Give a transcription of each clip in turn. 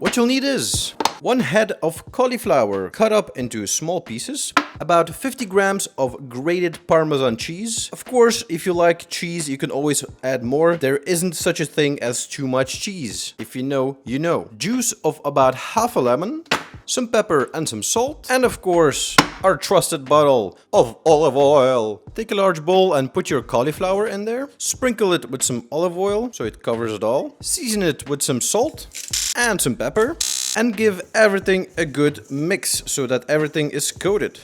What you'll need is 1 head of cauliflower cut up into small pieces, about 50 grams of grated Parmesan cheese. Of course, if you like cheese, you can always add more. There isn't such a thing as too much cheese. If you know, you know. Juice of about half a lemon, some pepper and some salt, and of course, our trusted bottle of olive oil. Take a large bowl and put your cauliflower in there. Sprinkle it with some olive oil so it covers it all. Season it with some salt and some pepper. And give everything a good mix so that everything is coated.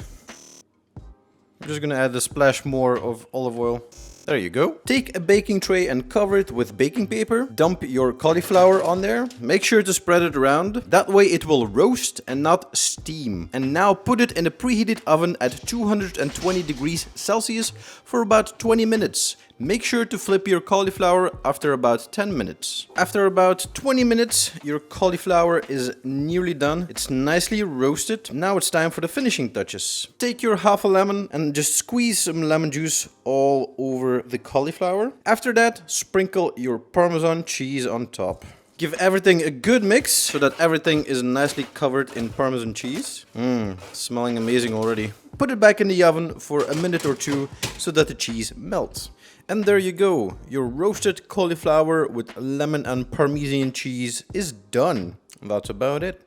I'm just gonna add a splash more of olive oil. There you go. Take a baking tray and cover it with baking paper. Dump your cauliflower on there. Make sure to spread it around. That way it will roast and not steam. And now put it in a preheated oven at 220 degrees Celsius for about 20 minutes. Make sure to flip your cauliflower after about 10 minutes. After about 20 minutes, your cauliflower is nearly done. It's nicely roasted. Now it's time for the finishing touches. Take your half a lemon and just squeeze some lemon juice all over the cauliflower. After that, sprinkle your Parmesan cheese on top. Give everything a good mix so that everything is nicely covered in Parmesan cheese. Smelling amazing already. Put it back in the oven for a minute or two so that the cheese melts. And there you go. Your roasted cauliflower with lemon and Parmesan cheese is done. That's about it.